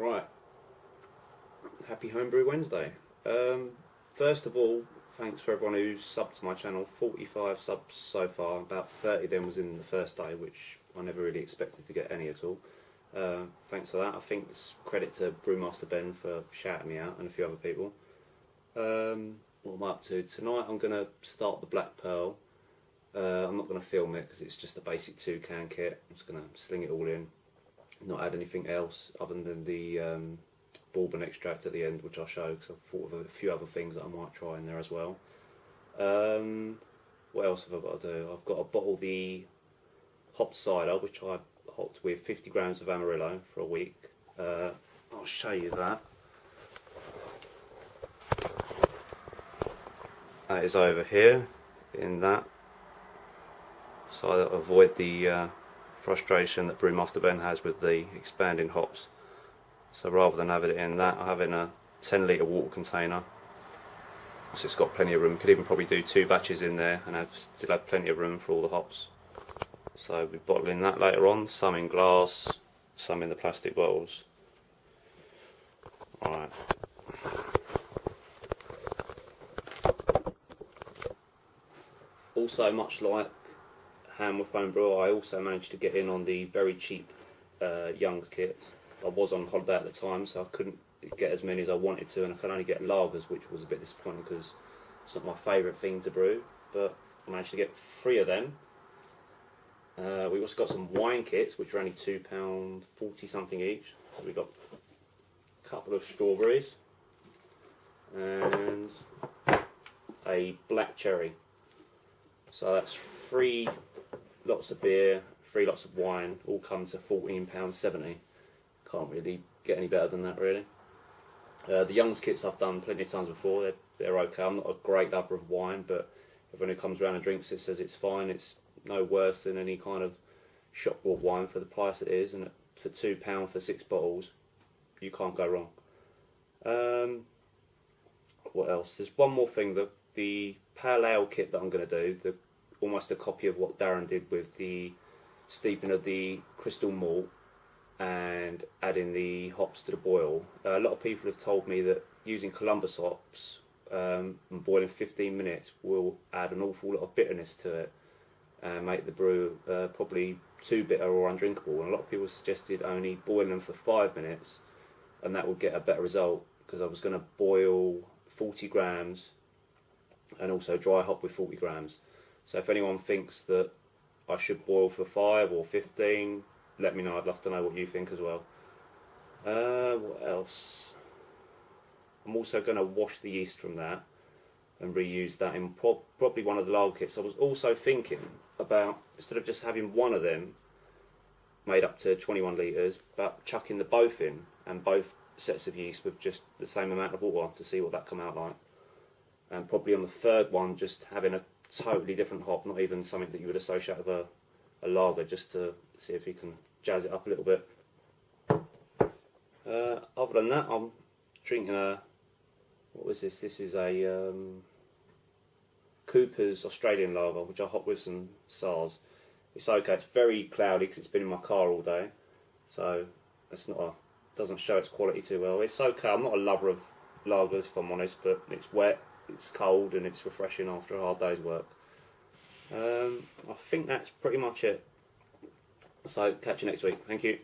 Right, happy Homebrew Wednesday. First of all, thanks for everyone who's subbed to my channel. 45 subs so far, about 30 of them was in the first day, which I never really expected to get any at all. Thanks for that. I think it's credit to Brewmaster Ben for shouting me out and a few other people. What am I up to? Tonight I'm going to start the Black Pearl. I'm not going to film it because it's just a basic 2-can kit. I'm just going to sling it all in, not add anything else other than the bourbon extract at the end, which I'll show because I've thought of a few other things that I might try in there as well. What else have I got to do? I've got to bottle the hop cider, which I hopped with 50 grams of Amarillo for a week. I'll show you that. That is over here in that, so I avoid the frustration that Brewmaster Ben has with the expanding hops. So rather than having it in that, I have it in a 10 litre water container, so it's got plenty of room. Could even probably do 2 batches in there and still have plenty of room for all the hops. So we'll be bottling that later on, some in glass, some in the plastic bottles. Alright. Also, much like Hamworth Homebrew, I also managed to get in on the very cheap Young's kit. I was on holiday at the time, so I couldn't get as many as I wanted to, and I could only get lagers, which was a bit disappointing because it's not my favourite thing to brew. But I managed to get 3 of them. We also got some wine kits, which were only £2.40 something each. So we got a couple of strawberries and a black cherry. So that's 3 lots of beer, 3 lots of wine, all come to £14.70. Can't really get any better than that, really. The Young's kits I've done plenty of times before. They're okay. I'm not a great lover of wine, but everyone who comes around and drinks it says it's fine. It's no worse than any kind of shop bought wine for the price it is, and for £2 for 6 bottles, you can't go wrong. What else? There's one more thing. The Pale Ale kit that I'm going to do, almost a copy of what Darren did with the steeping of the crystal malt and adding the hops to the boil. A lot of people have told me that using Columbus hops and boiling 15 minutes will add an awful lot of bitterness to it and make the brew probably too bitter or undrinkable. And a lot of people suggested only boiling them for 5 minutes, and that would get a better result, because I was going to boil 40 grams and also dry hop with 40 grams. So if anyone thinks that I should boil for 5 or 15, let me know. I'd love to know what you think as well. What else? I'm also going to wash the yeast from that and reuse that in probably one of the lager kits. I was also thinking about, instead of just having one of them made up to 21 litres, but chucking the both in, and both sets of yeast with just the same amount of water to see what that come out like. And probably on the third one just having a totally different hop, not even something that you would associate with a lager, just to see if you can jazz it up a little bit. Other than that, I'm drinking what was this? This is a Cooper's Australian lager, which I hop with some SARS. It's okay. It's very cloudy because it's been in my car all day, so it's not doesn't show its quality too well. It's okay. I'm not a lover of lagers, if I'm honest, but it's wet, it's cold, and it's refreshing after a hard day's work. I think that's pretty much it. So catch you next week. Thank you.